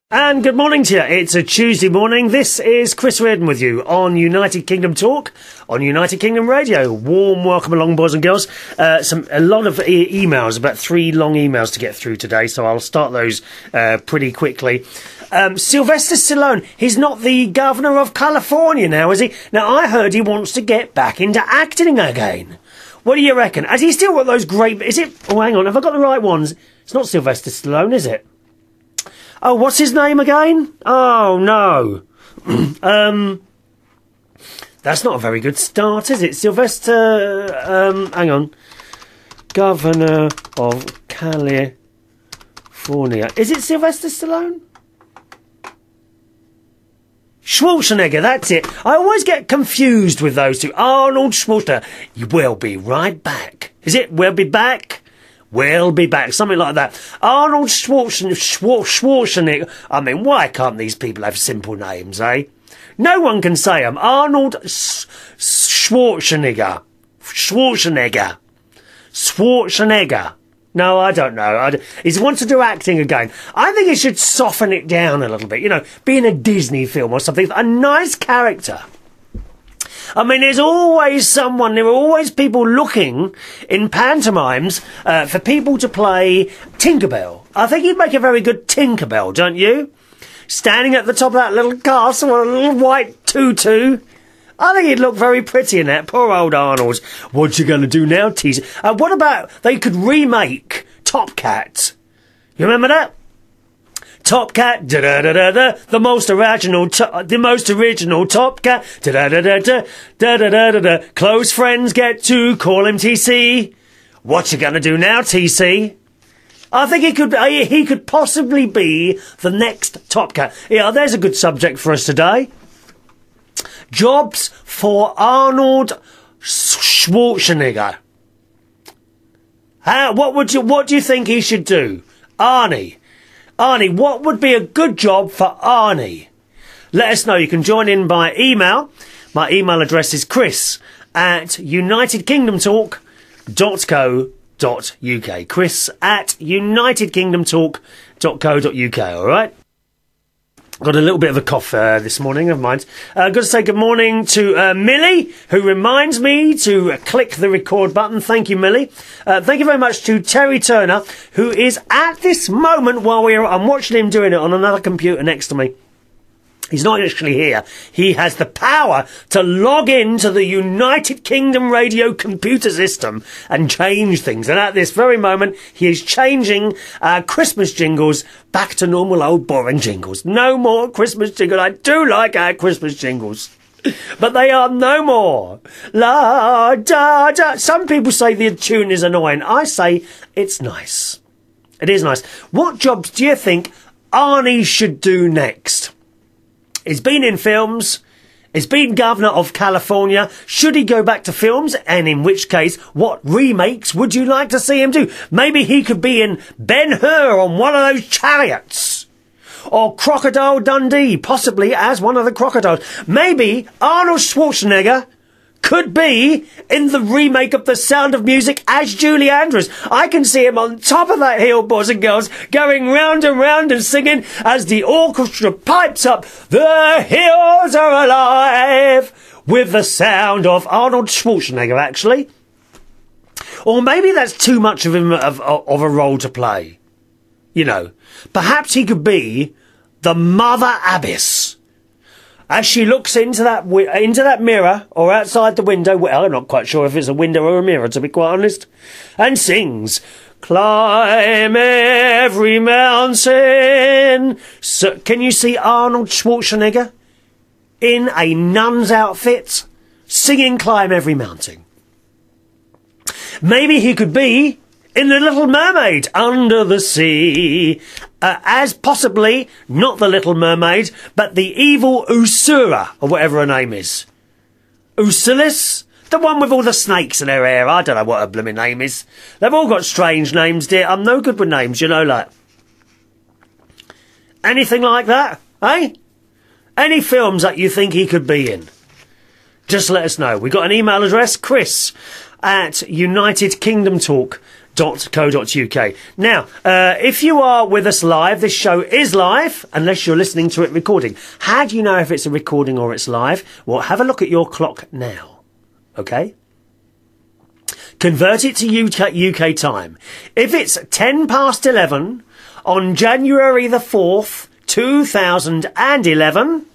And good morning to you. It's a Tuesday morning. This is Chris Reardon with you on United Kingdom Talk, on United Kingdom Radio. Warm welcome along, boys and girls. A lot of emails, about 3 long emails to get through today, so I'll start those pretty quickly. Sylvester Stallone, he's not the governor of California now, is he? Now, I heard he wants to get back into acting again. What do you reckon? Has he still got those great... Is it... Oh, hang on, have I got the right ones? It's not Sylvester Stallone, is it? Oh, what's his name again? Oh, no. That's not a very good start, is it? Sylvester... hang on. Governor of California. Is it Sylvester Stallone? Schwarzenegger, that's it. I always get confused with those two. Arnold Schwarzenegger. We'll be right back. Is it? We'll be back? We'll be back. Something like that. Arnold Schwarzenegger. I mean, why can't these people have simple names, eh? No one can say them. Arnold Schwarzenegger. Schwarzenegger. No, I don't know. He wants to do acting again. I think he should soften it down a little bit. You know, be in a Disney film or something. A nice character. I mean, there are always people looking in pantomimes for people to play Tinkerbell. I think he'd make a very good Tinkerbell, don't you? Standing at the top of that little castle with a little white tutu. I think he'd look very pretty in that. Poor old Arnold. What you going to do now, teaser? What about they could remake Top Cat? You remember that? Top Cat, da-da-da-da-da, the most original Top Cat, da-da-da-da-da, close friends get to call him TC. What you gonna do now, TC? I think he could possibly be the next Top Cat. Yeah, there's a good subject for us today. Jobs for Arnold Schwarzenegger. What do you think he should do? Arnie, what would be a good job for Arnie? Let us know. You can join in by email. My email address is chris@unitedkingdomtalk.co.uk. chris@unitedkingdomtalk.co.uk, alright? Got a little bit of a cough this morning, never mind. Got to say good morning to Millie, who reminds me to click the record button. Thank you, Millie. Thank you very much to Terry Turner, who is at this moment, while I'm watching him doing it on another computer next to me. He's not actually here. He has the power to log into the United Kingdom radio computer system and change things. And at this very moment, he is changing our Christmas jingles back to normal old boring jingles. No more Christmas jingles. I do like our Christmas jingles, but they are no more. La da da. Some people say the tune is annoying. I say it's nice. It is nice. What jobs do you think Arnie should do next? He's been in films. He's been governor of California. Should he go back to films? And in which case, what remakes would you like to see him do? Maybe he could be in Ben-Hur on one of those chariots. Or Crocodile Dundee, possibly as one of the crocodiles. Maybe Arnold Schwarzenegger could be in the remake of The Sound of Music as Julie Andrews. I can see him on top of that hill, boys and girls, going round and round and singing as the orchestra pipes up, "The hills are alive," with the sound of Arnold Schwarzenegger, actually. Or maybe that's too much of him of a role to play. You know, perhaps he could be the Mother Abbess. As she looks into that mirror, or outside the window, well, I'm not quite sure if it's a window or a mirror, to be quite honest, and sings, "Climb every mountain." So, can you see Arnold Schwarzenegger in a nun's outfit, singing "Climb Every Mountain"? Maybe he could be in The Little Mermaid, under the sea, as possibly not the Little Mermaid, but the evil Ursula, or whatever her name is. Ursulis? The one with all the snakes in her hair. I don't know what her blooming name is. They've all got strange names, dear. I'm no good with names, you know, like. Anything like that, eh? Any films that you think he could be in? Just let us know. We've got an email address, chris@unitedkingdomtalk.co.uk. .co.uk. Now, if you are with us live, this show is live, unless you're listening to it recording. How do you know if it's a recording or it's live? Well, have a look at your clock now, okay? Convert it to UK time. If it's 10 past 11 on January the 4th, 2011...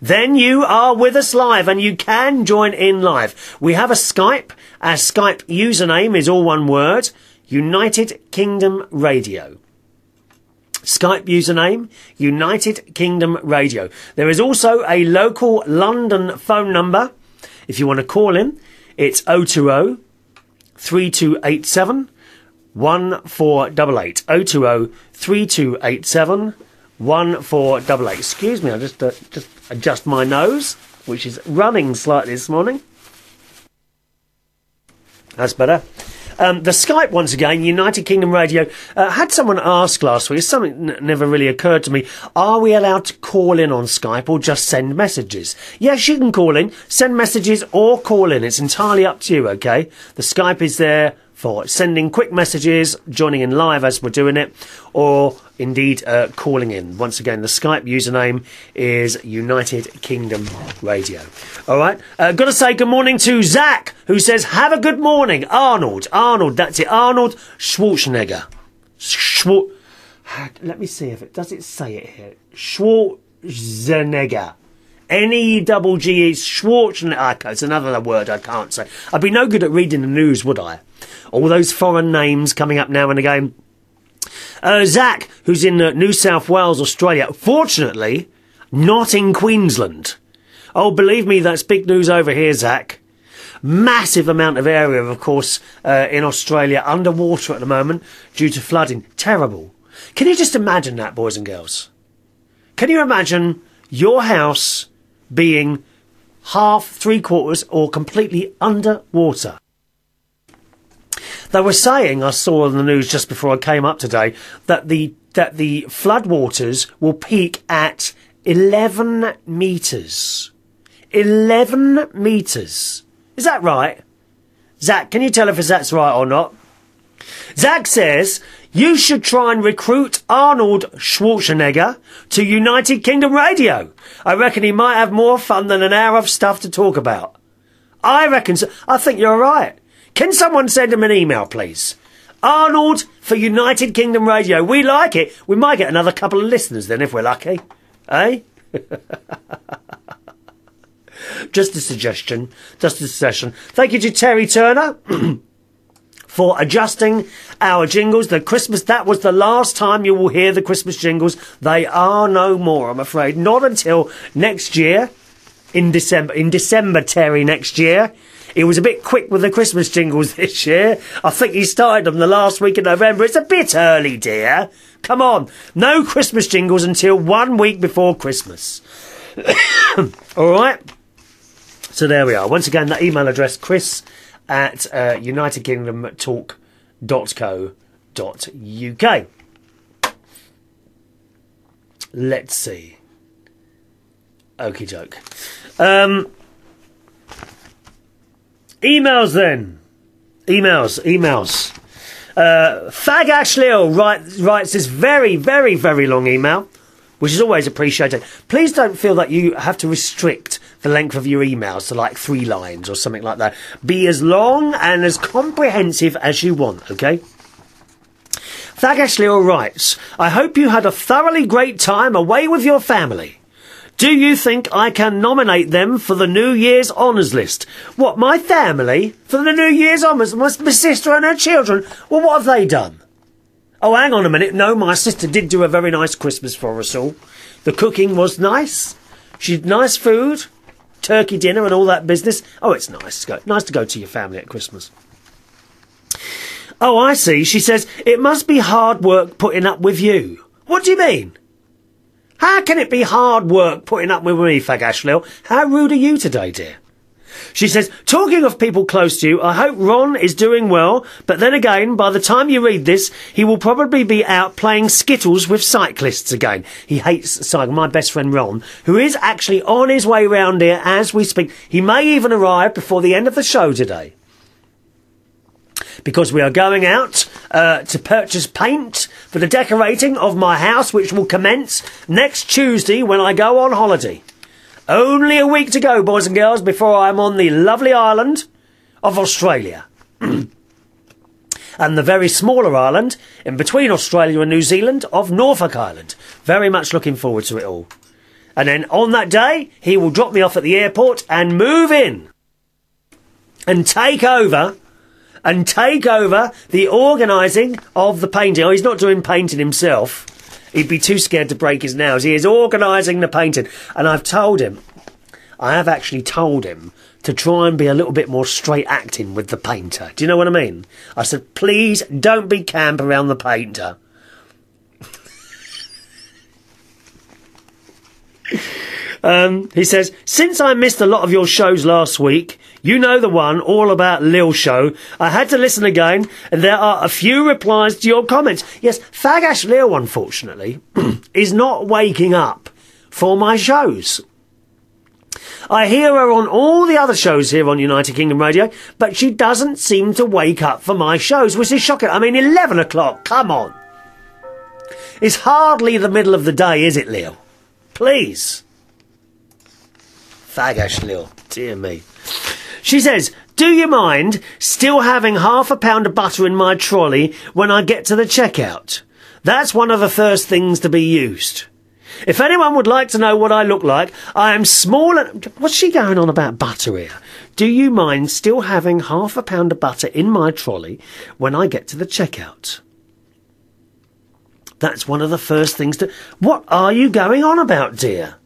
then you are with us live and you can join in live. We have a Skype. Our Skype username is all one word, United Kingdom Radio. Skype username, United Kingdom Radio. There is also a local London phone number. If you want to call in, it's 020 3287 1488. 020 3287 1488. Excuse me, I just adjust my nose, which is running slightly this morning. That's better. The Skype, once again, United Kingdom Radio. Had someone ask last week, something never really occurred to me, are we allowed to call in on Skype or just send messages? Yes, you can call in, send messages or call in. It's entirely up to you, okay? The Skype is there for sending quick messages, joining in live as we're doing it, or indeed calling in. Once again, the Skype username is United Kingdom Radio. All right. Got to say good morning to Zach, who says, have a good morning. Arnold, that's it. Arnold Schwarzenegger. Let me see if it, does it say it here? Schwarzenegger. N-E-double-G-E, Schwarzenegger. It's another word I can't say. I'd be no good at reading the news, would I? All those foreign names coming up now and again. Zach, who's in New South Wales, Australia. Fortunately, not in Queensland. Oh, believe me, that's big news over here, Zach. Massive amount of area, of course, in Australia underwater at the moment due to flooding. Terrible. Can you just imagine that, boys and girls? Can you imagine your house being half, three-quarters, or completely underwater? They were saying, I saw on the news just before I came up today, that the floodwaters will peak at 11 metres. 11 metres. Is that right? Zach, can you tell if that's right or not? Zach says, you should try and recruit Arnold Schwarzenegger to United Kingdom Radio. I reckon he might have more fun than an hour of stuff to talk about. I reckon so. I think you're right. Can someone send him an email, please? Arnold for United Kingdom Radio. We like it. We might get another couple of listeners then if we're lucky. Eh? Just a suggestion. Just a suggestion. Thank you to Terry Turner for adjusting our jingles. The Christmas, that was the last time you will hear the Christmas jingles. They are no more, I'm afraid. Not until next year. In December, Terry, next year. He was a bit quick with the Christmas jingles this year. I think he started them the last week of November. It's a bit early, dear. Come on. No Christmas jingles until 1 week before Christmas. All right? So there we are. Once again, that email address, chris@unitedkingdomtalk.co.uk. Let's see. Okie doke. Emails then. Emails. Fag Ashley writes this very, very, very long email, which is always appreciated. Please don't feel that you have to restrict the length of your emails to like 3 lines or something like that. Be as long and as comprehensive as you want, okay? Fag Ashley writes, I hope you had a thoroughly great time away with your family. Do you think I can nominate them for the New Year's Honours list? What, my family? For the New Year's Honours? My sister and her children? Well, what have they done? Oh, hang on a minute. No, my sister did do a very nice Christmas for us all. The cooking was nice. She had nice food, turkey dinner and all that business. Oh, it's nice. Nice to go to your family at Christmas. Oh, I see. She says, it must be hard work putting up with you. What do you mean? How can it be hard work putting up with me, Fag Ashley? How rude are you today, dear? She says, talking of people close to you, I hope Ron is doing well, but then again, by the time you read this, he will probably be out playing skittles with cyclists again. He hates cycling. My best friend Ron, who is actually on his way round here as we speak. He may even arrive before the end of the show today. because we are going out to purchase paint for the decorating of my house, which will commence next Tuesday when I go on holiday. Only a week to go, boys and girls, before I'm on the lovely island of Australia. And the very smaller island, in between Australia and New Zealand, of Norfolk Island. Very much looking forward to it all. And then on that day, he will drop me off at the airport and move in. And take over the organising of the painting. Oh, he's not doing painting himself. He'd be too scared to break his nails. He is organising the painting. And I have actually told him to try and be a little bit more straight acting with the painter. Do you know what I mean? I said, please don't be camp around the painter. He says, since I missed a lot of your shows last week, you know the one all about Lil show, I had to listen again, and there are a few replies to your comments. Yes, Fagash Lil, unfortunately, is not waking up for my shows. I hear her on all the other shows here on United Kingdom Radio, but she doesn't seem to wake up for my shows, which is shocking. I mean, 11 o'clock, come on. It's hardly the middle of the day, is it, Lil? Please. Fagash Lil, dear me. She says, do you mind still having half a pound of butter in my trolley when I get to the checkout? That's one of the first things to be used. If anyone would like to know what I look like, I am small and... What's she going on about butter here? Do you mind still having half a pound of butter in my trolley when I get to the checkout? That's one of the first things to... What are you going on about, dear?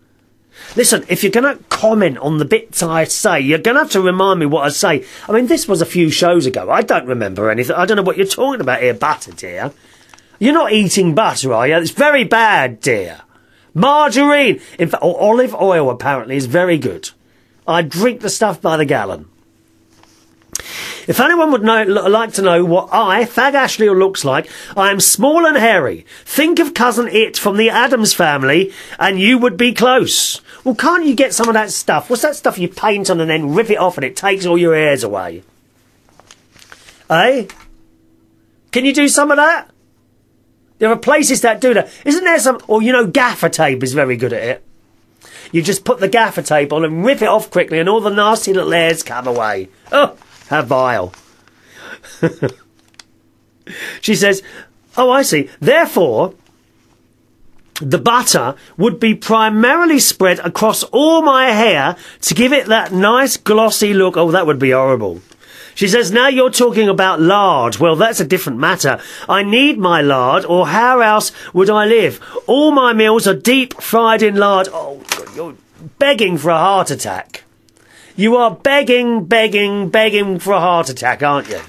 Listen, if you're going to comment on the bits I say, you're going to have to remind me what I say. I mean, this was a few shows ago. I don't remember anything. I don't know what you're talking about here, butter, dear. You're not eating butter, are you? It's very bad, dear. Margarine, in fact, or olive oil apparently is very good. I drink the stuff by the gallon. If anyone would like to know what Fag Ashley, looks like, I am small and hairy. Think of Cousin It from the Addams Family, and you would be close. Well, can't you get some of that stuff? What's that stuff you paint on and then rip it off and it takes all your hairs away? Eh? Can you do some of that? There are places that do that. Isn't there some... Or, you know, gaffer tape is very good at it. You just put the gaffer tape on and rip it off quickly and all the nasty little hairs come away. Oh, how vile. She says, oh, I see. Therefore, the butter would be primarily spread across all my hair to give it that nice glossy look. Oh, that would be horrible. She says, now you're talking about lard. Well, that's a different matter. I need my lard, or how else would I live? All my meals are deep fried in lard. Oh, God, you're begging for a heart attack. You are begging for a heart attack, aren't you?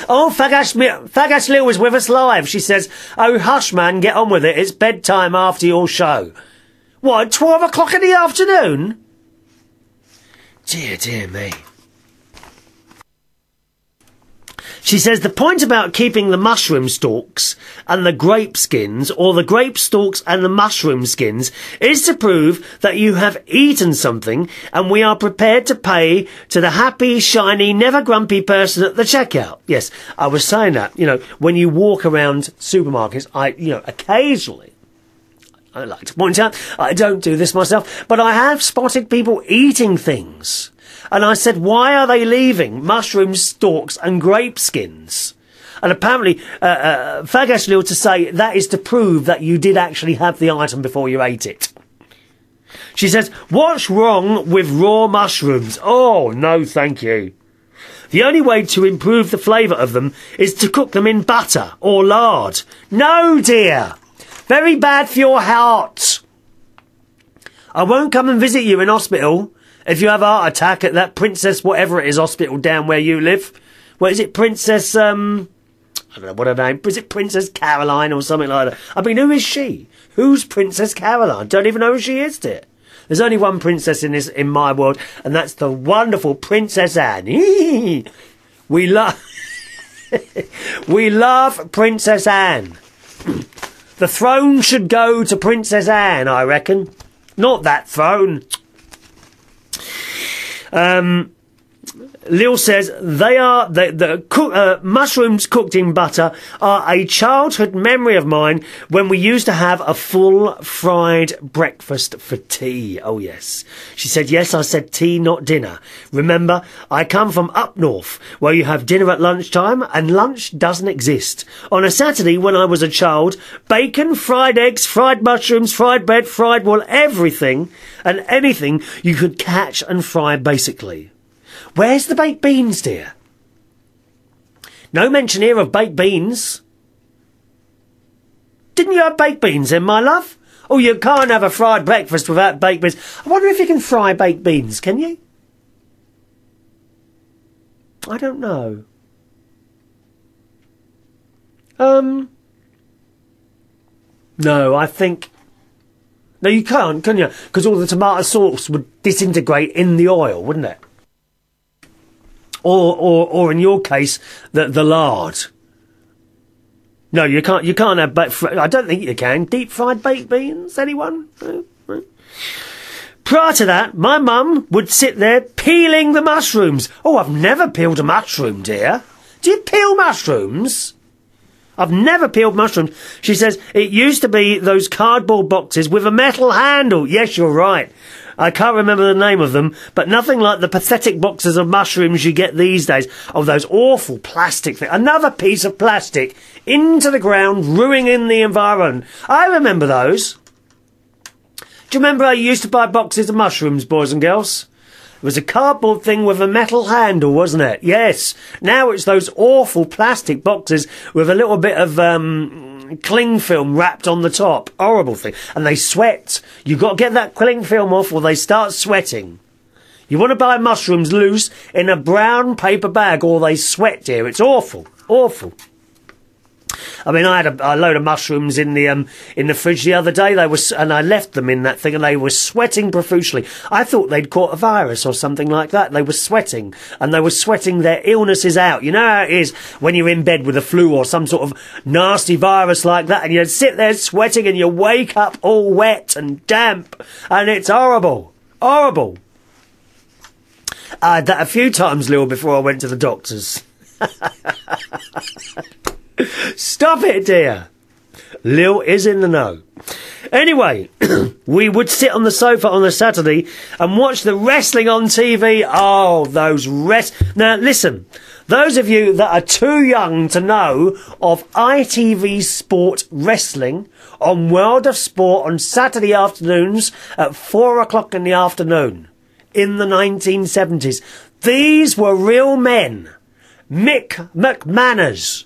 Oh, Fagash Lil was with us live. She says, oh, hush, man, get on with it. It's bedtime after your show. What, 12 o'clock in the afternoon? Dear me. She says the point about keeping the mushroom stalks and the grape skins, or the grape stalks and the mushroom skins, is to prove that you have eaten something and we are prepared to pay to the happy, shiny, never grumpy person at the checkout. Yes, I was saying that, you know, when you walk around supermarkets, occasionally, I like to point out, I don't do this myself, but I have spotted people eating things. And I said, why are they leaving mushroom stalks and grape skins? And apparently, Fagash Lil to say that is to prove that you did actually have the item before you ate it. She says, what's wrong with raw mushrooms? Oh, no, thank you. The only way to improve the flavour of them is to cook them in butter or lard. No, dear. Very bad for your heart. I won't come and visit you in hospital if you have a heart attack at that Princess whatever it is hospital down where you live. What is it, Princess, I don't know what her name, is it Princess Caroline or something like that? I mean, who is she? Who's Princess Caroline? Don't even know who she is, dear. There's only one princess in my world, and that's the wonderful Princess Anne. We love Princess Anne. The throne should go to Princess Anne, I reckon. Not that throne. Lil says mushrooms cooked in butter are a childhood memory of mine when we used to have a full fried breakfast for tea. Oh, yes. She said, yes, I said tea, not dinner. Remember, I come from up north, where you have dinner at lunchtime, and lunch doesn't exist. On a Saturday, when I was a child, bacon, fried eggs, fried mushrooms, fried bread, fried wool, everything and anything you could catch and fry, basically. Where's the baked beans, dear? No mention here of baked beans. Didn't you have baked beans then, my love? Oh, you can't have a fried breakfast without baked beans. I wonder if you can fry baked beans, can you? I don't know. No, I think... No, you can't, can you? Because all the tomato sauce would disintegrate in the oil, wouldn't it? Or in your case, the lard. No, you can't have I don't think you can. Deep fried baked beans, anyone? No. Prior to that, my mum would sit there peeling the mushrooms. Oh, I've never peeled a mushroom, dear. Do you peel mushrooms? I've never peeled mushrooms. She says, it used to be those cardboard boxes with a metal handle. Yes, you're right. I can't remember the name of them, but nothing like the pathetic boxes of mushrooms you get these days. Oh, those awful plastic things. Another piece of plastic into the ground, ruining the environment. I remember those. Do you remember how you used to buy boxes of mushrooms, boys and girls? It was a cardboard thing with a metal handle, wasn't it? Yes. Now it's those awful plastic boxes with a little bit of cling film wrapped on the top. Horrible thing. And they sweat. You've got to get that cling film off or they start sweating. You want to buy mushrooms loose in a brown paper bag or they sweat, dear. It's awful. Awful. I mean, I had a load of mushrooms in the fridge the other day. And I left them in that thing, and they were sweating profusely. I thought they'd caught a virus or something like that. They were sweating, and they were sweating their illnesses out. You know how it is when you're in bed with a flu or some sort of nasty virus like that, and you sit there sweating, and you wake up all wet and damp, and it's horrible, horrible. I had that a few times, Lil, before I went to the doctors. Stop it, dear. Lil is in the know. Anyway, we would sit on the sofa on a Saturday and watch the wrestling on TV. Oh, those Now, listen. Those of you that are too young to know of ITV Sport Wrestling on World of Sport on Saturday afternoons at 4 o'clock in the afternoon in the 1970s. These were real men. Mick McManus.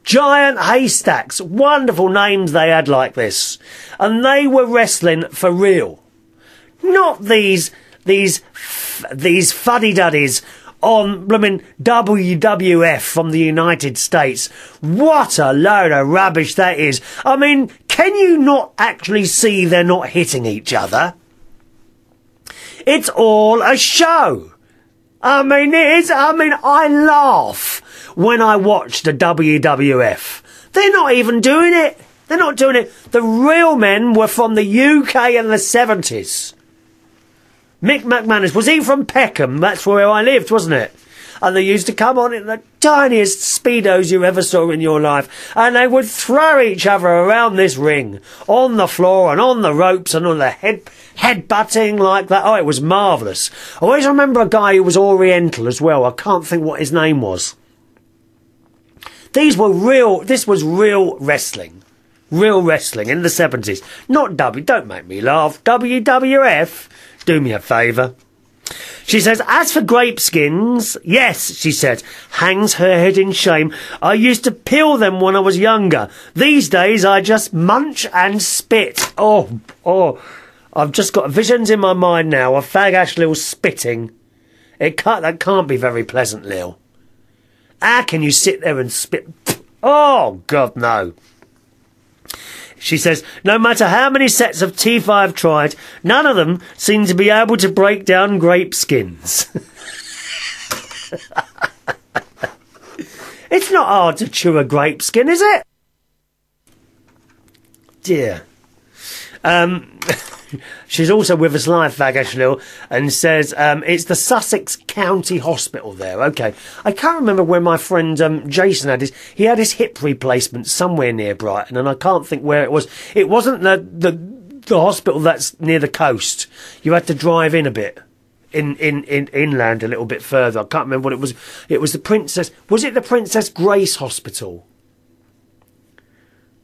Giant Haystacks, wonderful names they had like this. And they were wrestling for real. Not these fuddy-duddies on blooming WWF from the United States. What a load of rubbish that is. I mean, can you not actually see they're not hitting each other? It's all a show. I mean, I laugh when I watch the WWF. They're not even doing it. They're not doing it. The real men were from the UK in the 70s. Mick McManus, was he from Peckham? That's where I lived, wasn't it? And they used to come on in the tiniest Speedos you ever saw in your life. And they would throw each other around this ring. On the floor and on the ropes and on the headbutting like that. Oh, it was marvellous. I always remember a guy who was Oriental as well. I can't think what his name was. This was real wrestling. Real wrestling in the 70s. Not don't make me laugh. WWF. Do me a favour. She says, as for grape skins, yes, she said, hangs her head in shame. I used to peel them when I was younger. These days I just munch and spit. Oh, I've just got visions in my mind now of Fag Lil spitting. That can't be very pleasant, Lil. How can you sit there and spit? Oh, God, no. She says, no matter how many sets of teeth I've tried, none of them seem to be able to break down grape skins. It's not hard to chew a grape skin, is it? Dear. She's also with us live, Fag Ashley, and says it's the Sussex County Hospital there. Okay. I can't remember where my friend Jason had he had his hip replacement somewhere near Brighton, and I can't think where it was. It wasn't the hospital that's near the coast. You had to drive in a bit. In inland a little bit further. I can't remember what it was. It was the Princess... Was it the Princess Grace Hospital?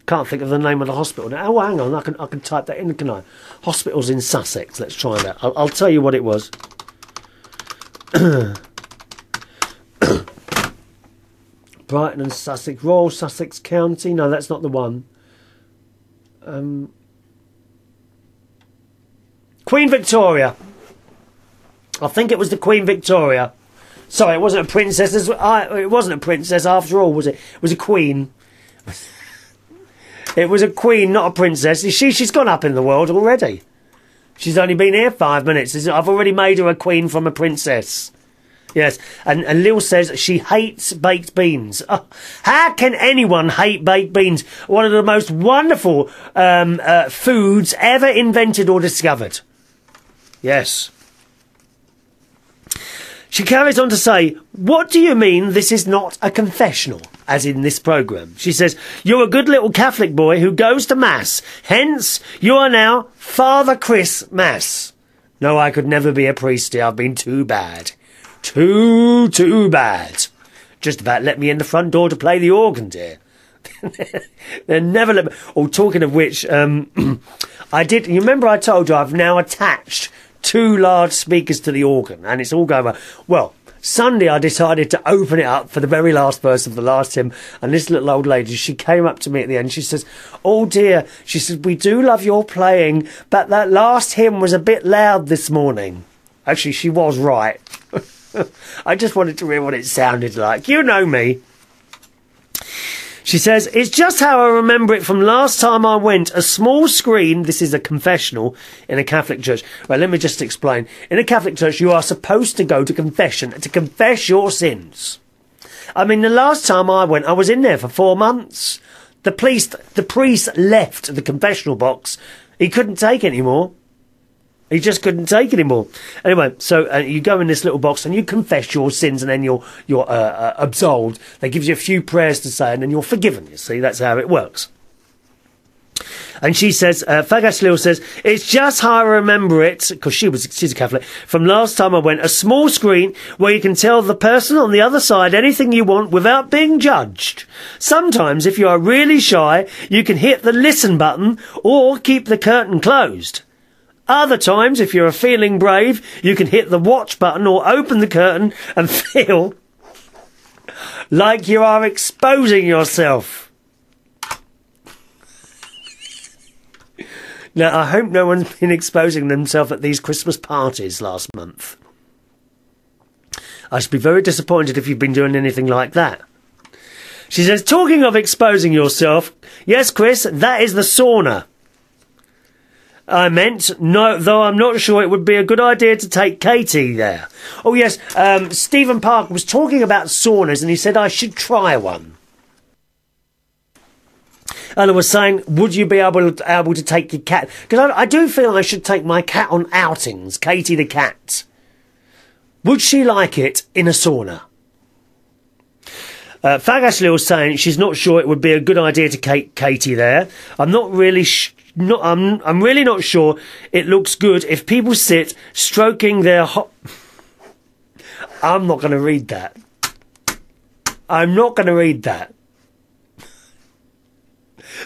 Can't think of the name of the hospital now. Oh, hang on. I can type that in, can I? Hospitals in Sussex. Let's try that. I'll tell you what it was. Brighton and Sussex. Royal Sussex County. No, that's not the one. Queen Victoria. I think it was the Queen Victoria. Sorry, it wasn't a princess. It wasn't a princess after all, was it? It was a queen. It was a queen, not a princess. She's gone up in the world already. She's only been here 5 minutes. I've already made her a queen from a princess. Yes, and Lil says she hates baked beans. Oh, how can anyone hate baked beans? One of the most wonderful foods ever invented or discovered. Yes. She carries on to say, what do you mean this is not a confessional, as in this programme? She says, you're a good little Catholic boy who goes to Mass. Hence, you are now Father Chris Mass. No, I could never be a priest, dear. I've been too bad. Too bad. Just about let me in the front door to play the organ, dear. They never let me... Oh, talking of which, I did... You remember I told you I've now attached 2 large speakers to the organ, and it's all going well. Well, Sunday I decided to open it up for the very last verse of the last hymn, and this little old lady, she came up to me at the end, she says, oh dear, she says, we do love your playing, but that last hymn was a bit loud this morning. Actually, she was right. I just wanted to hear what it sounded like. You know me. She says, it's just how I remember it from last time I went. A small screen, this is a confessional in a Catholic church. Well, let me just explain. In a Catholic church, you are supposed to go to confession, to confess your sins. I mean, the last time I went, I was in there for 4 months. The priest left the confessional box. He couldn't take any more. He just couldn't take any more. Anyway, so you go in this little box and you confess your sins, and then you're absolved. They give you a few prayers to say, and then you're forgiven. You see, that's how it works. And she says, Fagas Lil says, it's just how I remember it, because she's a Catholic, from last time I went, a small screen where you can tell the person on the other side anything you want without being judged. Sometimes, if you are really shy, you can hit the listen button or keep the curtain closed. Other times, if you're feeling brave, you can hit the watch button or open the curtain and feel like you are exposing yourself. Now, I hope no one's been exposing themselves at these Christmas parties last month. I should be very disappointed if you've been doing anything like that. She says, talking of exposing yourself, yes, Chris, that is the sauna. I meant, no, though I'm not sure it would be a good idea to take Katie there. Oh, yes, Stephen Parker was talking about saunas, and he said I should try one. And I was saying, would you be able to take your cat? Because I do feel I should take my cat on outings, Katie the cat. Would she like it in a sauna? Fag Ashley was saying she's not sure it would be a good idea to take Katie there. I'm not really I'm really not sure it looks good if people sit stroking their I'm not going to read that. I'm not going to read that.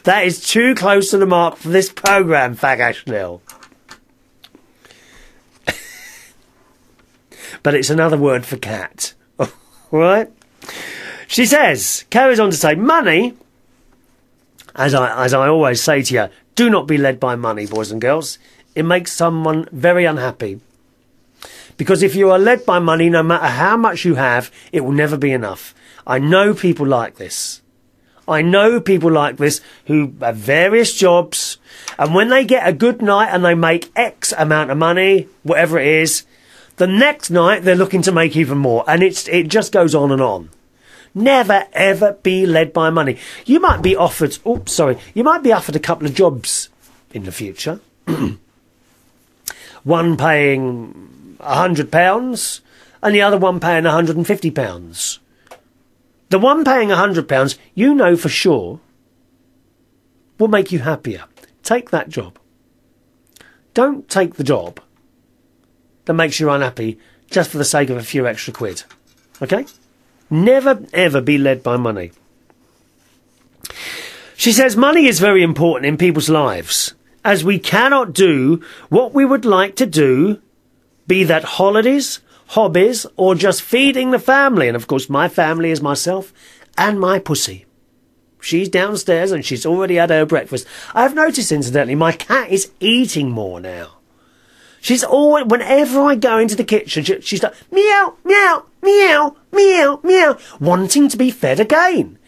That is too close to the mark for this programme, Fag Ashley. But it's another word for cat. All right? She says, carries on to say, money, as I always say to you, do not be led by money, boys and girls. It makes someone very unhappy. Because if you are led by money, no matter how much you have, it will never be enough. I know people like this. I know people like this who have various jobs, and when they get a good night and they make X amount of money, whatever it is, the next night they're looking to make even more, and it just goes on and on. Never, ever be led by money. You might be offered... you might be offered a couple of jobs in the future. one paying £100 and the other one paying £150. The one paying £100, you know for sure, will make you happier. Take that job. Don't take the job that makes you unhappy just for the sake of a few extra quid. Okay? Never, ever be led by money. She says money is very important in people's lives, as we cannot do what we would like to do, be that holidays, hobbies, or just feeding the family. And of course, my family is myself and my pussy. She's downstairs and she's already had her breakfast. I've noticed, incidentally, my cat is eating more now. She's always, whenever I go into the kitchen, she's like, meow, meow, meow, meow, meow, wanting to be fed again.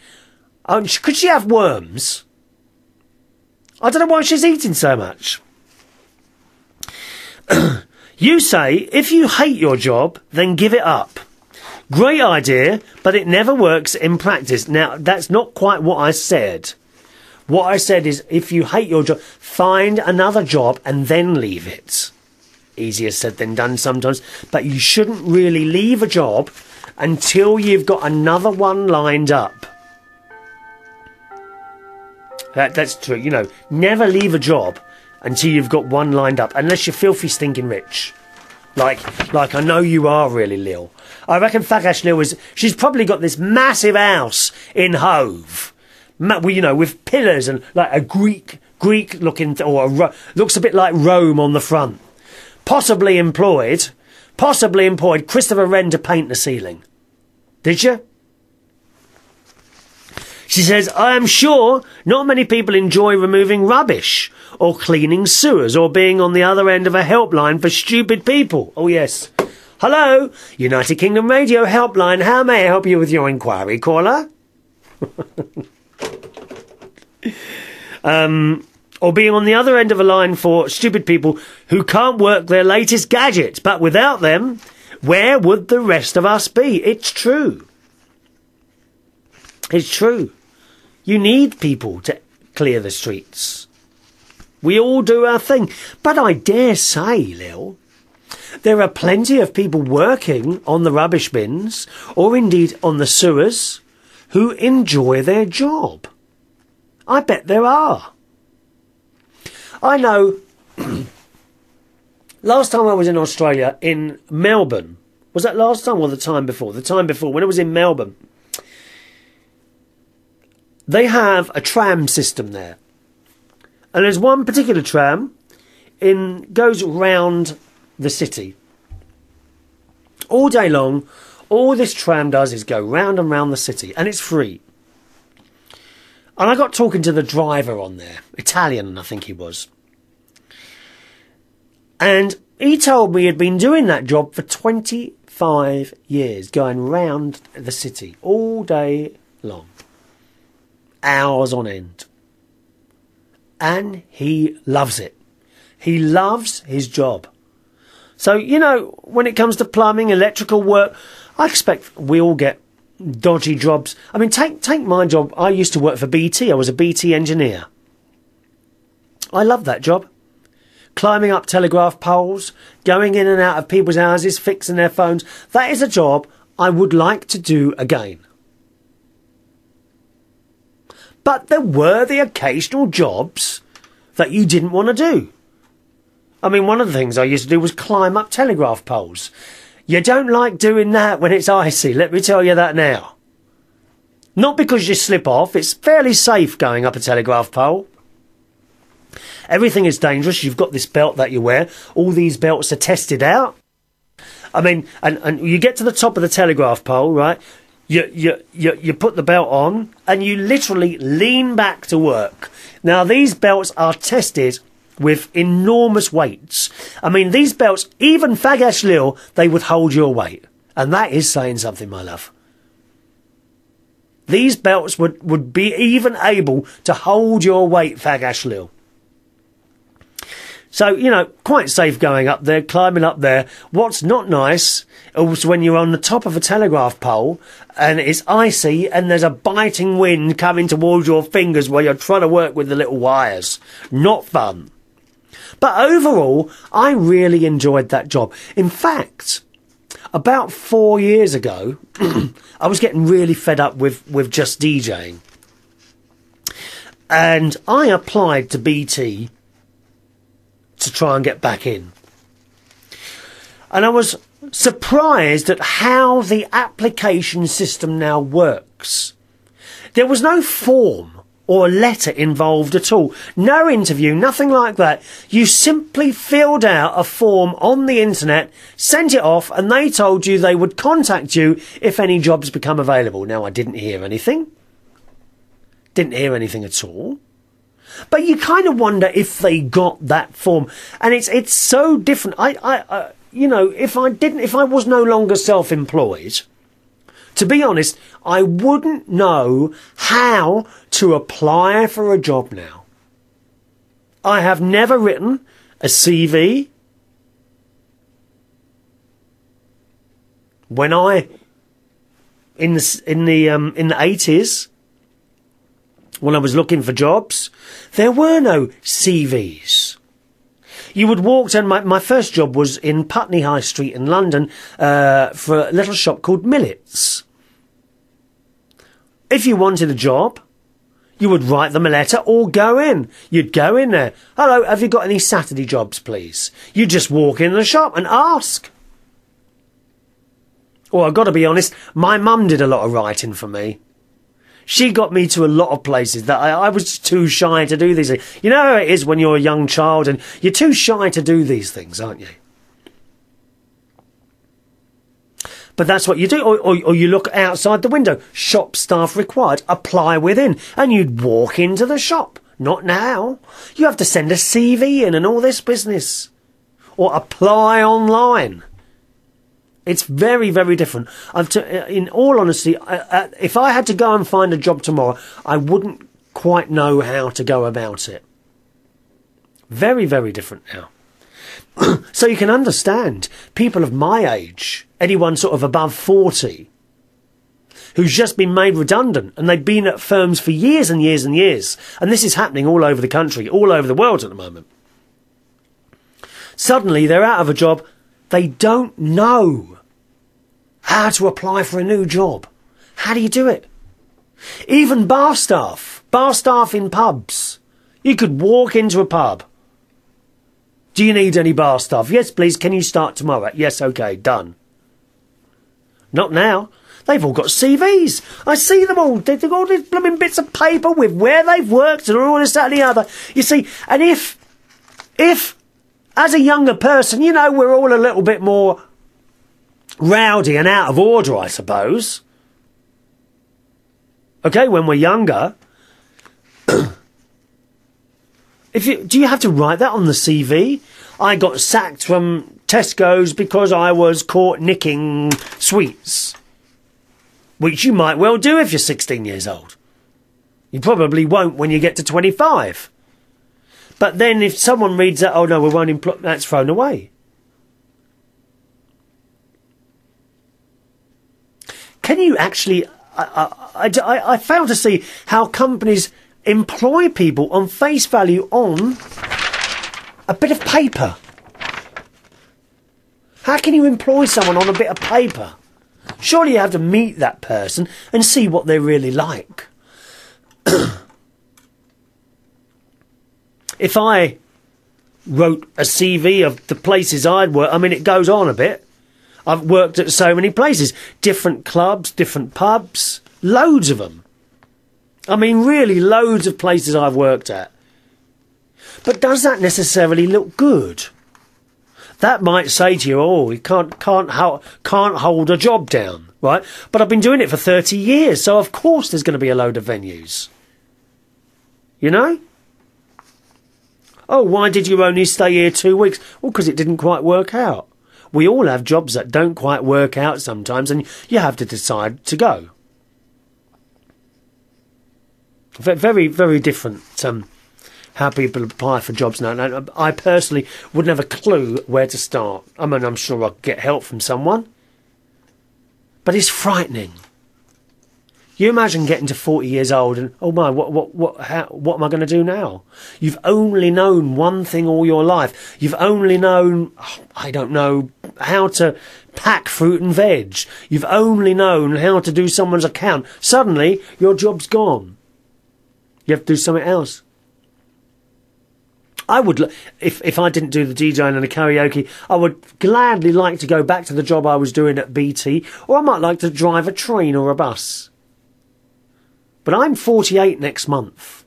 Oh, could she have worms? I don't know why she's eating so much. You say, if you hate your job, then give it up. Great idea, but it never works in practice. Now, that's not quite what I said. What I said is, if you hate your job, find another job and then leave it. Easier said than done sometimes, but you shouldn't really leave a job until you've got another one lined up. That's true, you know. Never leave a job until you've got one lined up, unless you're filthy stinking rich. Like I know you are really, Lil. I reckon Fagash Lil she's probably got this massive house in Hove, you know, with pillars and like a Greek looking, or looks a bit like Rome on the front. Possibly employed Christopher Wren to paint the ceiling. Did you? She says, I am sure not many people enjoy removing rubbish or cleaning sewers or being on the other end of a helpline for stupid people. Oh, yes. Hello, United Kingdom Radio Helpline. How may I help you with your inquiry, caller? Or being on the other end of a line for stupid people who can't work their latest gadgets. But without them, where would the rest of us be? It's true. It's true. You need people to clear the streets. We all do our thing. But I dare say, Lil, there are plenty of people working on the rubbish bins, or indeed on the sewers, who enjoy their job. I bet there are. I know, last time I was in Australia, in Melbourne, was that last time or the time before? The time before, when I was in Melbourne. They have a tram system there. And there's one particular tram goes round the city. All day long, all this tram does is go round and round the city. And it's free. And I got talking to the driver on there. Italian, I think he was. And he told me he'd been doing that job for 25 years. Going round the city all day long. Hours on end. And he loves it. He loves his job. So, you know, when it comes to plumbing, electrical work, I expect we all get dodgy jobs. I mean, take my job. I used to work for BT. I was a BT engineer. I loved that job. Climbing up telegraph poles, going in and out of people's houses, fixing their phones. That is a job I would like to do again. But there were the occasional jobs that you didn't want to do. I mean, one of the things I used to do was climb up telegraph poles. You don't like doing that when it's icy, let me tell you that now. Not because you slip off, it's fairly safe going up a telegraph pole. Everything is dangerous, you've got this belt that you wear, all these belts are tested out. I mean, and you get to the top of the telegraph pole, right? You put the belt on and you literally lean back to work. Now, these belts are tested with enormous weights. I mean, these belts, even Fagash Lil, they would hold your weight. And that is saying something, my love. These belts would be even able to hold your weight, Fagash Lil. So, you know, quite safe going up there, climbing up there. What's not nice is when you're on the top of a telegraph pole and it's icy and there's a biting wind coming towards your fingers while you're trying to work with the little wires. Not fun. But overall, I really enjoyed that job. In fact, about 4 years ago, I was getting really fed up with just DJing. And I applied to BT to try and get back in. And I was surprised at how the application system now works. There was no form or letter involved at all. No interview, nothing like that. You simply filled out a form on the internet, sent it off, and they told you they would contact you if any jobs become available. Now, I didn't hear anything. Didn't hear anything at all. But you kind of wonder if they got that form. And it's so different. You know, if I was no longer self-employed, to be honest, I wouldn't know how to apply for a job now. I have never written a CV. When in the 80s, when I was looking for jobs, there were no CVs. You would walk down. My first job was in Putney High Street in London for a little shop called Millets. If you wanted a job, you would write them a letter or go in. You'd go in there. Hello, have you got any Saturday jobs, please? You just walk in the shop and ask. Well, I've got to be honest, my mum did a lot of writing for me. She got me to a lot of places that I was too shy to do these things. You know how it is when you're a young child and you're too shy to do these things, aren't you? But that's what you do. Or you look outside the window. Shop staff required. Apply within. And you'd walk into the shop. Not now. You have to send a CV in and all this business. Or apply online. It's very, very different. In all honesty, if I had to go and find a job tomorrow, I wouldn't quite know how to go about it. Very, very different now. So you can understand people of my age, anyone sort of above 40, who's just been made redundant and they've been at firms for years and years and years. And this is happening all over the country, all over the world at the moment. Suddenly they're out of a job. They don't know how to apply for a new job. How do you do it? Even bar staff in pubs. You could walk into a pub. Do you need any bar staff? Yes, please. Can you start tomorrow? Yes, okay, done. Not now. They've all got CVs. I see them all. They've got all these blooming bits of paper with where they've worked and all this, that and the other. You see, and if as a younger person, you know, we're all a little bit more rowdy and out of order, I suppose. Okay, when we're younger. Do you have to write that on the CV? I got sacked from Tesco's because I was caught nicking sweets. Which you might well do if you're 16 years old. You probably won't when you get to 25. But then if someone reads that, oh no, we won't employ, that's thrown away. Can you actually... I fail to see how companies employ people on face value on a bit of paper. How can you employ someone on a bit of paper? Surely you have to meet that person and see what they're really like. If I wrote a CV of the places I'd worked, I mean, it goes on a bit. I've worked at so many places. Different clubs, different pubs, loads of them. I mean, really, loads of places I've worked at. But does that necessarily look good? That might say to you, oh, you can't hold a job down, right? But I've been doing it for 30 years, so of course there's going to be a load of venues. You know? Oh, why did you only stay here 2 weeks? Well, because it didn't quite work out. We all have jobs that don't quite work out sometimes, and you have to decide to go. Very, very different how people apply for jobs now. And I personally wouldn't have a clue where to start. I mean, I'm sure I could get help from someone. But it's frightening. You imagine getting to 40 years old and, oh my, what am I going to do now? You've only known one thing all your life. You've only known, I don't know, how to pack fruit and veg. You've only known how to do someone's account. Suddenly, your job's gone. You have to do something else. I would, if I didn't do the DJing and the karaoke, I would gladly like to go back to the job I was doing at BT, or I might like to drive a train or a bus. But I'm 48 next month.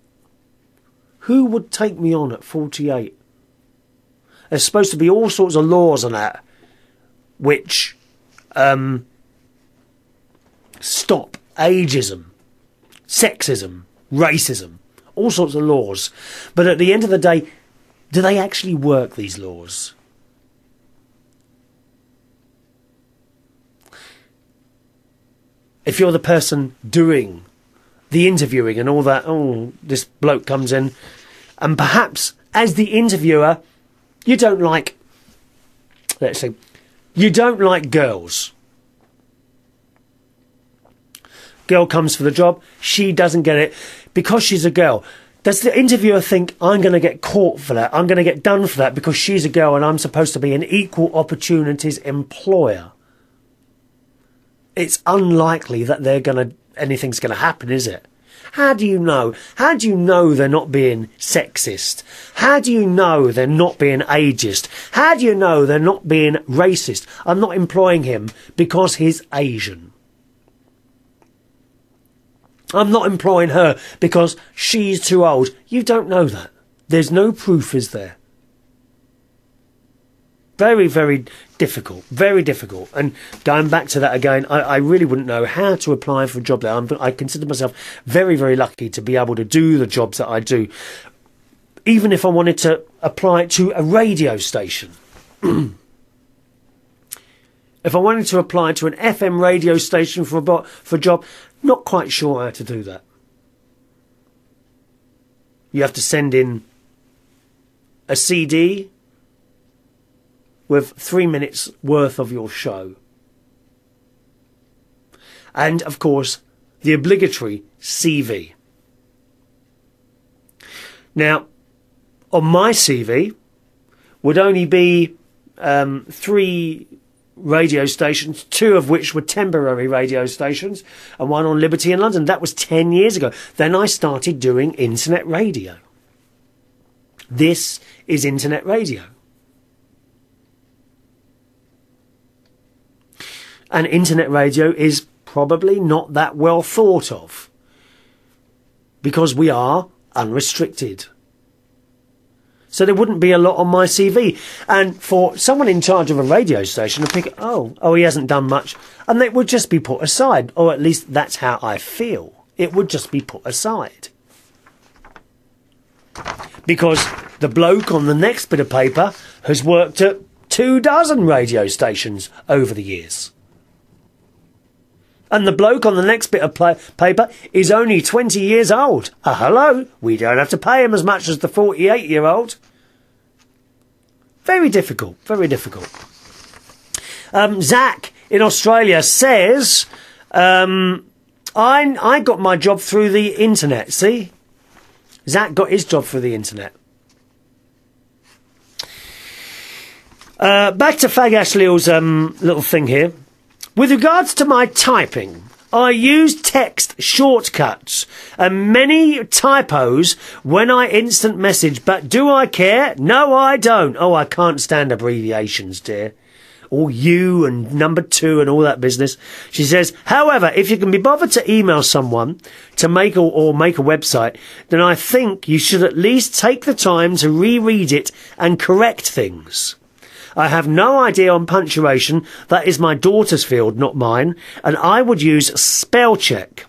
Who would take me on at 48? There's supposed to be all sorts of laws on that, which stop ageism, sexism, racism, all sorts of laws. But at the end of the day, do they actually work, these laws? If you're the person doing the interviewing and all that, oh, this bloke comes in, and perhaps as the interviewer, you don't like, let's say, you don't like girls. Girl comes for the job, she doesn't get it because she's a girl. Does the interviewer think, I'm going to get caught for that, I'm going to get done for that because she's a girl and I'm supposed to be an equal opportunities employer? It's unlikely that anything's going to happen, is it? How do you know? How do you know they're not being sexist? How do you know they're not being ageist? How do you know they're not being racist? I'm not employing him because he's Asian. I'm not employing her because she's too old. You don't know that. There's no proof, is there? Very, very difficult. Very difficult. And going back to that again, I really wouldn't know how to apply for a job there. I consider myself very, very lucky to be able to do the jobs that I do. Even if I wanted to apply to a radio station. If I wanted to apply to an FM radio station for a job, not quite sure how to do that. You have to send in a CD with 3 minutes worth of your show. And, of course, the obligatory CV. Now, on my CV would only be 3 radio stations, 2 of which were temporary radio stations, and 1 on Liberty in London. That was 10 years ago. Then I started doing internet radio. This is internet radio. And internet radio is probably not that well thought of, because we are unrestricted. So there wouldn't be a lot on my CV. And for someone in charge of a radio station to pick, oh, he hasn't done much, and it would just be put aside. Or at least that's how I feel. It would just be put aside. Because the bloke on the next bit of paper has worked at 24 radio stations over the years. And the bloke on the next bit of paper is only 20 years old. Hello, we don't have to pay him as much as the 48-year-old. Very difficult, very difficult. Zach in Australia says, I got my job through the internet, see? Zach got his job through the internet. Back to Fag Ashley's little thing here. With regards to my typing, I use text shortcuts and many typos when I instant message, but do I care? No, I don't. Oh, I can't stand abbreviations, dear. All you and number 2 and all that business. She says, however, if you can be bothered to email someone to make or make a website, then I think you should at least take the time to reread it and correct things. I have no idea on punctuation. That is my daughter's field, not mine. And I would use spell check.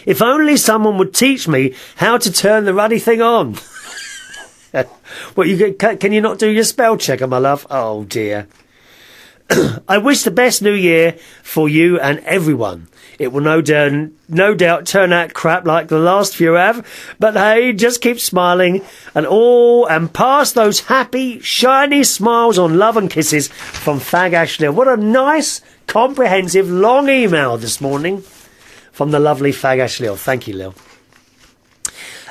If only someone would teach me how to turn the ruddy thing on. Can you not do your spell checker, my love? Oh, dear. I wish the best new year for you and everyone. It will no doubt turn out crap like the last few have, but hey, just keep smiling and pass those happy, shiny smiles on love and kisses from Fag Ashley. What a nice, comprehensive, long email this morning from the lovely Fagash Lil. Thank you, Lil.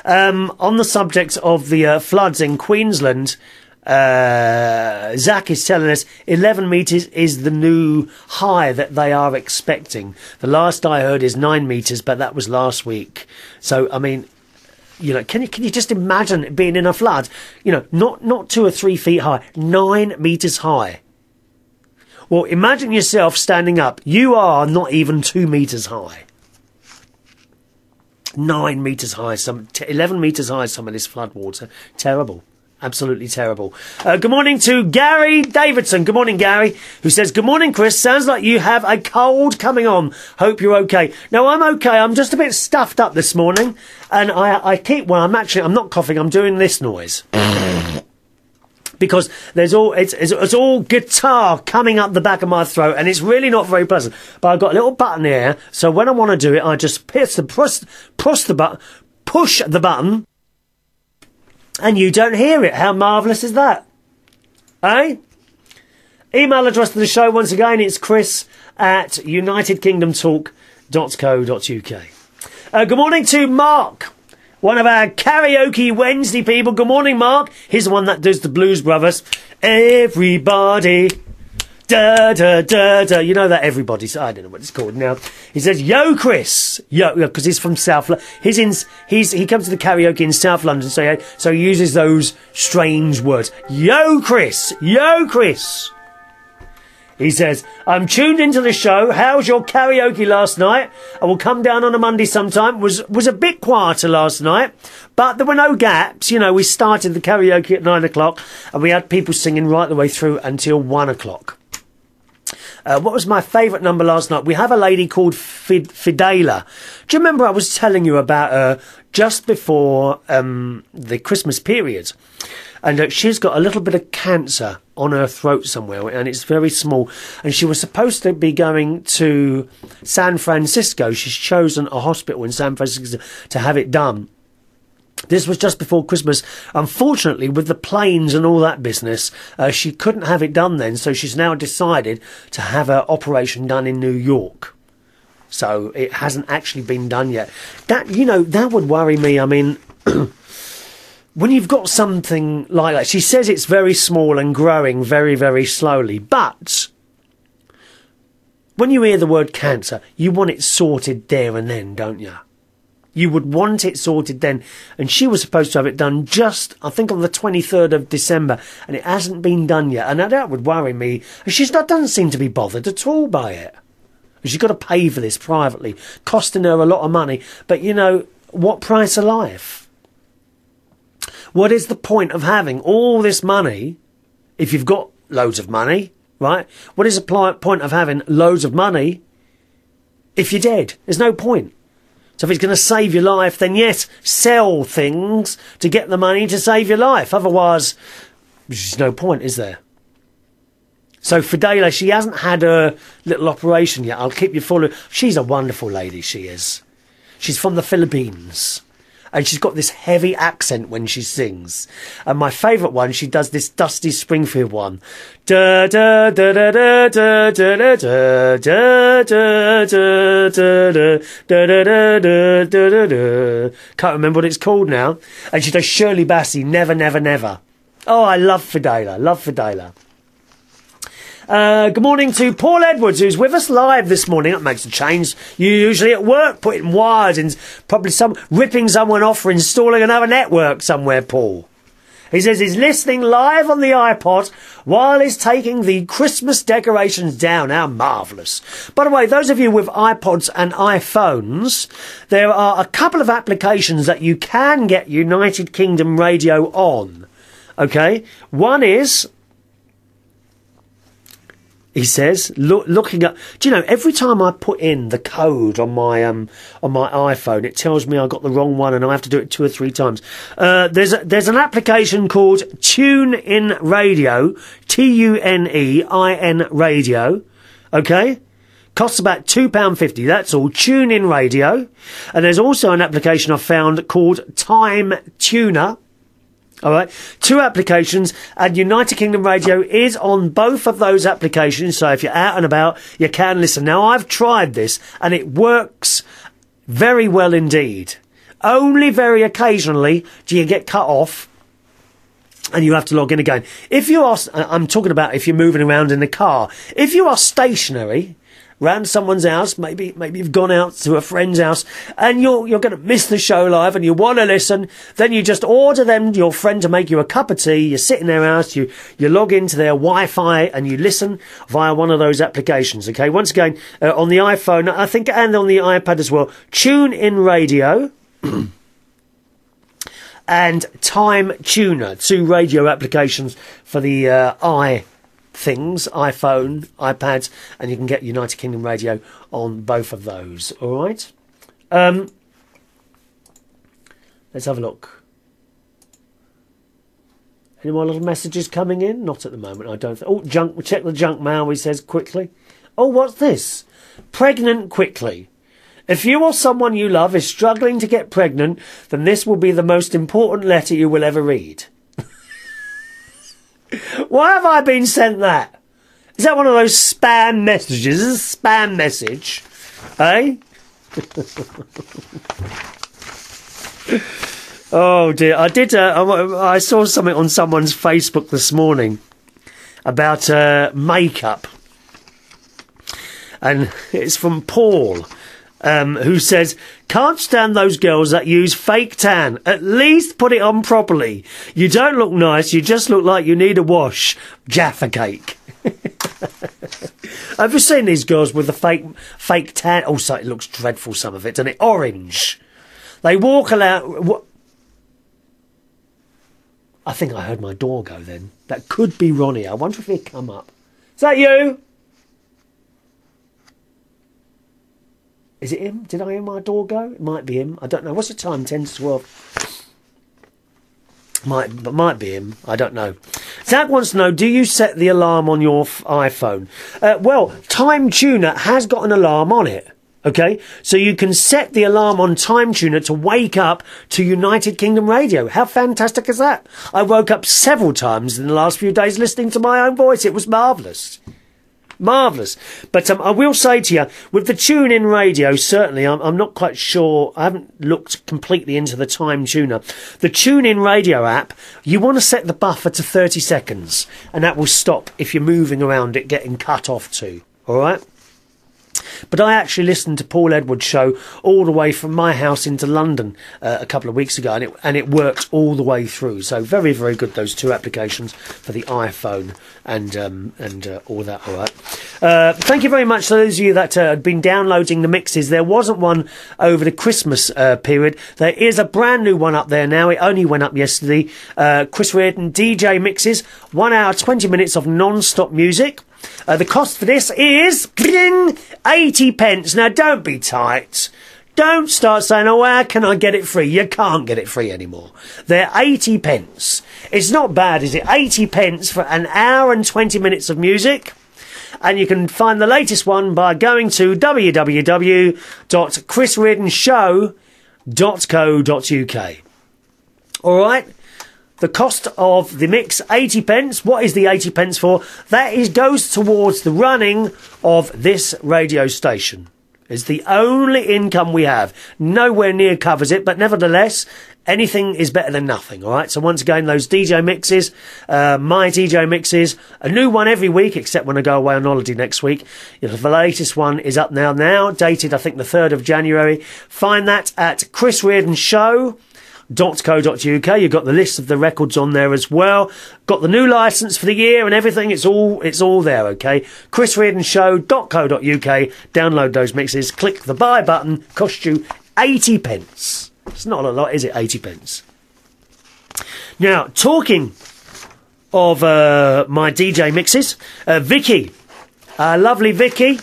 On the subject of the floods in Queensland, Zach is telling us 11 metres is the new high that they are expecting. The last I heard is 9 metres, but that was last week. So, I mean, you know, can you just imagine it being in a flood? You know, not 2 or 3 feet high, 9 metres high. Well, imagine yourself standing up. You are not even 2 metres high. 9 metres high, 11 metres high, some of this flood water. Terrible. Absolutely terrible. Good morning to Gary Davidson. Good morning, Gary, who says, good morning, Chris. Sounds like you have a cold coming on. Hope you're okay. No, I'm okay. I'm just a bit stuffed up this morning. And I keep, well, I'm not coughing. I'm doing this noise. Because it's all guitar coming up the back of my throat, and it's really not very pleasant. But I've got a little button here, so when I want to do it, I just push the button, and you don't hear it. How marvellous is that? Eh? Email address to the show, once again, it's chris@unitedkingdomtalk.co.uk. Good morning to Mark, one of our Karaoke Wednesday people. Good morning, Mark. He's the one that does the Blues Brothers. Everybody. Da, da, da, da. You know that everybody. I don't know what it's called now. He says, yo, Chris. Yo, because he's from South London. He comes to the karaoke in South London, so he uses those strange words. Yo, Chris. Yo, Chris. He says, I'm tuned into the show. How's your karaoke last night? I will come down on a Monday sometime. Was a bit quieter last night, but there were no gaps. You know, we started the karaoke at 9 o'clock and we had people singing right the way through until 1 o'clock. What was my favourite number last night? We have a lady called Fidela. Do you remember I was telling you about her just before the Christmas period? And she's got a little bit of cancer on her throat somewhere, and it's very small. And she was supposed to be going to San Francisco. She's chosen a hospital in San Francisco to have it done. This was just before Christmas. Unfortunately, with the planes and all that business, she couldn't have it done then. So she's now decided to have her operation done in New York. So it hasn't actually been done yet. That would worry me. I mean, when you've got something like that, she says it's very small and growing very, very slowly. But when you hear the word cancer, you want it sorted there and then, don't you? You would want it sorted then. And she was supposed to have it done just, I think, on the 23rd of December. And it hasn't been done yet. And that would worry me. And she doesn't seem to be bothered at all by it. She's got to pay for this privately, costing her a lot of money. But, you know, what price of life? What is the point of having all this money if you've got loads of money, right? What is the point of having loads of money if you're dead? There's no point. So if it's going to save your life, then yes, sell things to get the money to save your life. Otherwise, there's no point, is there? So Fidela, she hasn't had her little operation yet. I'll keep you full. She's a wonderful lady, she is. She's from the Philippines. And she's got this heavy accent when she sings. And my favourite one, she does this Dusty Springfield one. Da da da da da da da da da da da da da da da da. Can't remember what it's called now. And she does Shirley Bassey, Never, Never, Never. Oh, I love Fidela. Love Fidela. Good morning to Paul Edwards, who's with us live this morning. That makes a change. You're usually at work, putting wires in, probably ripping someone off or installing another network somewhere, Paul. He says he's listening live on the iPod while he's taking the Christmas decorations down. How marvellous. By the way, those of you with iPods and iPhones, there are a couple of applications that you can get United Kingdom radio on. Okay? One is, he says, looking at, do you know, every time I put in the code on my iPhone, it tells me I got the wrong one and I have to do it 2 or 3 times. There's an application called TuneIn Radio, TuneIn Radio, okay? Costs about £2.50, that's all, TuneIn Radio. And there's also an application I've found called Time Tuner. All right, 2 applications, and United Kingdom Radio is on both of those applications. So if you're out and about, you can listen. Now, I've tried this, and it works Very well indeed. Only very occasionally do you get cut off and you have to log in again. If you are, I'm talking about if you're moving around in the car. If you are stationary, round someone's house, maybe you've gone out to a friend's house and you're going to miss the show live and you want to listen, then you just order your friend to make you a cup of tea. You sit in their house, you log into their Wi-Fi and you listen via one of those applications. Okay, once again, on the iPhone, I think, and on the iPad as well, Tune In Radio and Time Tuner, 2 radio applications for the iPhone, iPads, and you can get United Kingdom radio on both of those. All right. Let's have a look. Any more little messages coming in? Not at the moment, I don't think. Oh, junk. We'll check the junk mail, he says quickly. Oh, what's this? Pregnant quickly. If you or someone you love is struggling to get pregnant, then this will be the most important letter you will ever read. Why have I been sent that? Is that one of those spam messages? Is it a spam message? Eh? Oh dear. I saw something on someone's Facebook this morning about makeup. And it's from Paul. Who says, can't stand those girls that use fake tan. At least put it on properly. You don't look nice, you just look like you need a wash. Jaffa cake. Have you seen these girls with the fake tan? Also, it looks dreadful, some of it, doesn't it? Orange. They walk around... I think I heard my door go then. That could be Ronnie. I wonder if he'd come up. Is that you? Is it him? Did I hear my door go? It might be him. I don't know. What's the time? 10 to 12. Might be him. I don't know. Zach wants to know, do you set the alarm on your iPhone? Well, Time Tuner has got an alarm on it. Okay? So you can set the alarm on Time Tuner to wake up to United Kingdom radio. How fantastic is that? I woke up several times in the last few days listening to my own voice. It was marvellous. Marvellous. But I will say to you, with the tune-in radio, certainly, I'm not quite sure, I haven't looked completely into the Time Tuner. The tune-in radio app, you want to set the buffer to 30 seconds, and that will stop if you're moving around it getting cut off too. All right? But I actually listened to Paul Edwards' show all the way from my house into London a couple of weeks ago, and it worked all the way through. So very, very good, those 2 applications for the iPhone and all that. All right. Thank you very much to those of you that had been downloading the mixes. There wasn't one over the Christmas period. There is a brand new one up there now. It only went up yesterday. Chris Reardon DJ mixes, 1 hour 20 minutes of non-stop music. The cost for this is 80 pence. Now, don't be tight. Don't start saying, oh, how can I get it free? You can't get it free anymore. They're 80 pence. It's not bad, is it? 80 pence for an hour and 20 minutes of music. And you can find the latest one by going to www.chrisreardonshow.co.uk. All right? The cost of the mix, 80 pence. What is the 80 pence for? That goes towards the running of this radio station. It's the only income we have. Nowhere near covers it, but nevertheless, anything is better than nothing, all right? So once again, those DJ mixes, my DJ mixes, a new one every week, except when I go away on holiday next week. The latest one is up now, dated, I think, the 3rd of January. Find that at Chris Reardon Show. .co.uk. You've got the list of the records on there as well. Got the new licence for the year and everything. It's all there, okay? chrisreardonshow.co.uk. Download those mixes. Click the buy button. Cost you 80 pence. It's not a lot, is it? 80 pence. Now, talking of my DJ mixes, Vicky, lovely Vicky,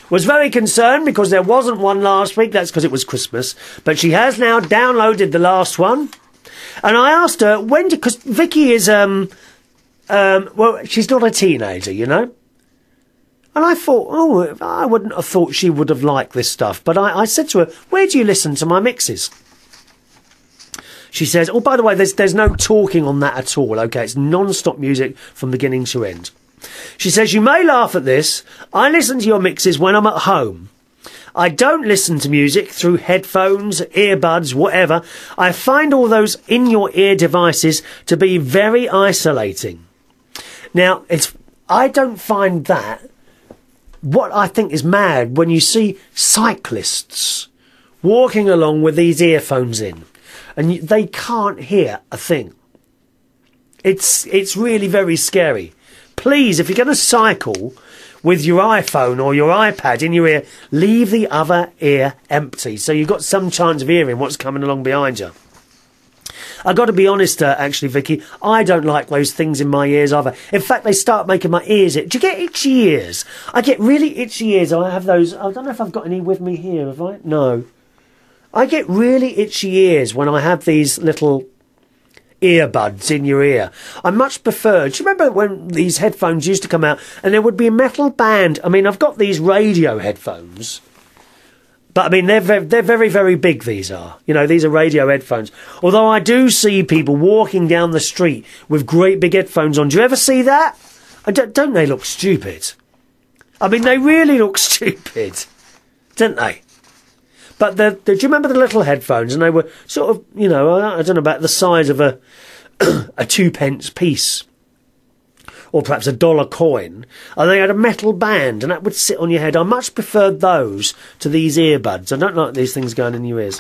was very concerned because there wasn't one last week. That's because it was Christmas. But she has now downloaded the last one. And I asked her, because Vicky is, well, she's not a teenager, you know. And I thought, I wouldn't have thought she would have liked this stuff. But I said to her, where do you listen to my mixes? She says, oh, by the way, there's no talking on that at all, okay? It's non-stop music from beginning to end. She says, you may laugh at this. I listen to your mixes when I'm at home. I don't listen to music through headphones, earbuds, whatever. I find all those in-your-ear devices to be very isolating. Now, I don't find that. What I think is mad when you see cyclists walking along with these earphones in, and they can't hear a thing. It's really very scary. Please, if you're going to cycle with your iPhone or your iPad in your ear, leave the other ear empty so you've got some chance of hearing what's coming along behind you. I've got to be honest, actually, Vicky, I don't like those things in my ears either. In fact, they start making my ears itch. Do you get itchy ears? I get really itchy ears. I have those. I don't know if I've got any with me here, have I? No. I get really itchy ears when I have these little earbuds in your ear. I much prefer. Do you remember when these headphones used to come out and there would be a metal band? I mean, I've got these radio headphones, but I mean they're very, very big. These are, you know, these are radio headphones. Although I do see people walking down the street with great big headphones on. Do you ever see that? Don't they look stupid? I mean, they really look stupid, don't they? But do you remember the little headphones? And they were sort of, you know, I don't know, about the size of a 2p piece. Or perhaps $1 coin. And they had a metal band, and that would sit on your head. I much preferred those to these earbuds. I don't like these things going in your ears.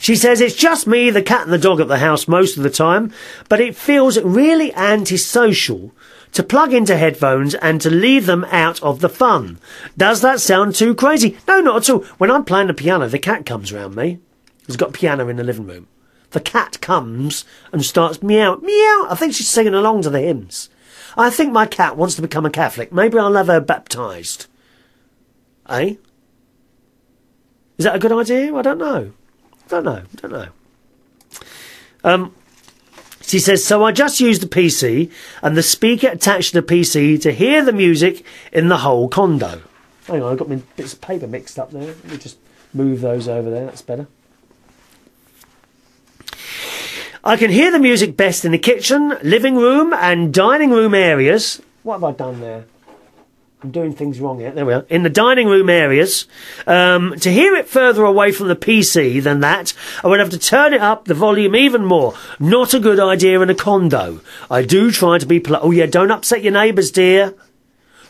She says, it's just me, the cat and the dog at the house most of the time, but it feels really antisocial to plug into headphones and to leave them out of the fun. Does that sound too crazy? No, not at all. When I'm playing the piano, the cat comes round me. He's got a piano in the living room. The cat comes and starts meow, meow. I think she's singing along to the hymns. I think my cat wants to become a Catholic. Maybe I'll have her baptised. Eh? Is that a good idea? I don't know. Don't know. She says, so I just used the PC and the speaker attached to the PC to hear the music in the whole condo. Hang on, I've got my bits of paper mixed up there. Let me just move those over there. That's better. I can hear the music best in the kitchen, living room and dining room areas. What have I done there? I'm doing things wrong here. There we are. In the dining room areas. To hear it further away from the PC than that, I would have to turn it up, the volume even more. Not a good idea in a condo. I do try to be polite. Oh yeah, don't upset your neighbours, dear.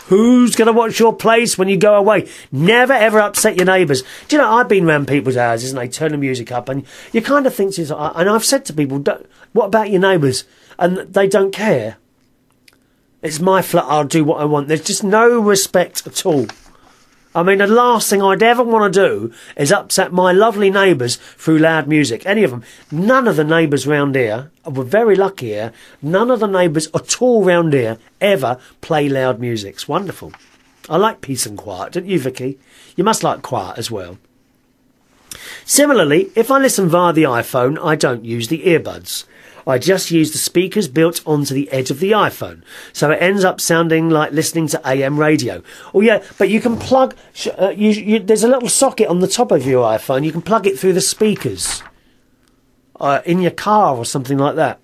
Who's going to watch your place when you go away? Never ever upset your neighbours. Do you know, I've been round people's houses and they turn the music up and you kind of think to yourself, and I've said to people, what about your neighbours? And they don't care. It's my flat, I'll do what I want. There's just no respect at all. I mean, the last thing I'd ever want to do is upset my lovely neighbours through loud music. Any of them. None of the neighbours round here, we're very lucky here, none of the neighbours at all round here ever play loud music. It's wonderful. I like peace and quiet, don't you, Vicky? You must like quiet as well. Similarly, if I listen via the iPhone, I don't use the earbuds. I just use the speakers built onto the edge of the iPhone, so it ends up sounding like listening to AM radio. Oh yeah, but you can plug, there's a little socket on the top of your iPhone, you can plug it through the speakers in your car or something like that.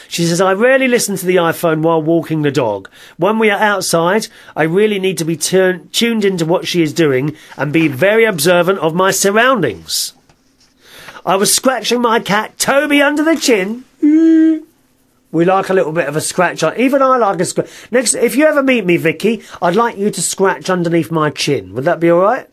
She says, I rarely listen to the iPhone while walking the dog. When we are outside, I really need to be tuned into what she is doing and be very observant of my surroundings. I was scratching my cat Toby under the chin. We like a little bit of a scratch. Even I like a scratch. Next, if you ever meet me, Vicky, I'd like you to scratch underneath my chin. Would that be all right?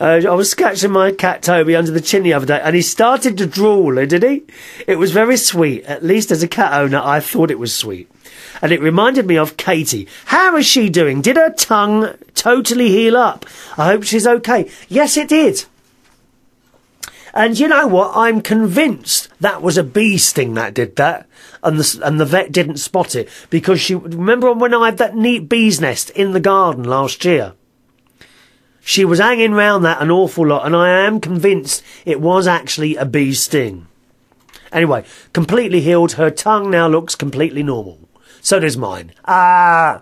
I was scratching my cat Toby under the chin the other day, and he started to drool, did he? It was very sweet. At least as a cat owner, I thought it was sweet. And it reminded me of Katie. How is she doing? Did her tongue totally heal up? I hope she's okay. Yes, it did. And you know what? I'm convinced that was a bee sting that did that. And the vet didn't spot it. Because remember when I had that neat bee's nest in the garden last year? She was hanging round that an awful lot. And I am convinced it was actually a bee sting. Anyway, completely healed. Her tongue now looks completely normal. So does mine. My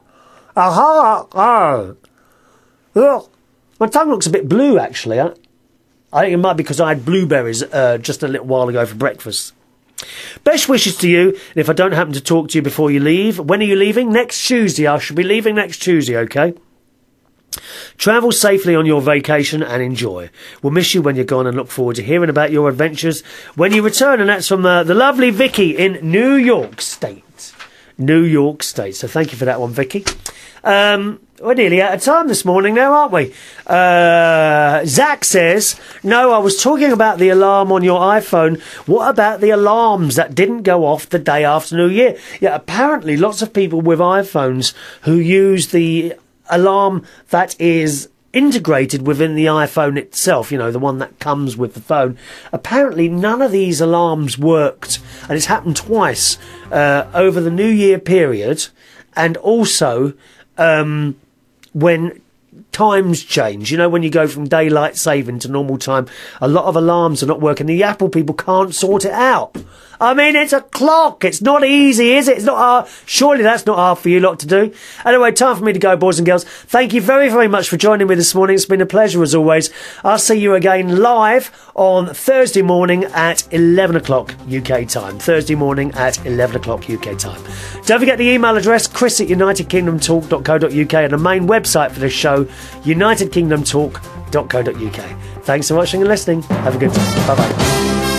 tongue looks a bit blue, actually. I think it might be because I had blueberries just a little while ago for breakfast. Best wishes to you, and if I don't happen to talk to you before you leave, when are you leaving? Next Tuesday. I shall be leaving next Tuesday, okay? Travel safely on your vacation and enjoy. We'll miss you when you're gone and look forward to hearing about your adventures when you return. And that's from the lovely Vicky in New York State. New York State. So thank you for that one, Vicky. We're nearly out of time this morning now, aren't we? Zach says, no, I was talking about the alarm on your iPhone. What about the alarms that didn't go off the day after New Year? Yeah, apparently lots of people with iPhones who use the alarm that is integrated within the iPhone itself, you know, the one that comes with the phone. Apparently none of these alarms worked, and it's happened twice over the New Year period, and also when times change, you know, when you go from daylight saving to normal time, a lot of alarms are not working. The Apple people can't sort it out. I mean, it's a clock. It's not easy, is it? It's not hard. Surely that's not hard for you lot to do. Anyway, time for me to go, boys and girls. Thank you very, very much for joining me this morning. It's been a pleasure as always. I'll see you again live on Thursday morning at 11 o'clock UK time. Thursday morning at 11 o'clock UK time. Don't forget the email address, chris@unitedkingdomtalk.co.uk, and the main website for this show, unitedkingdomtalk.co.uk. Thanks for watching and listening. Have a good time. Bye-bye.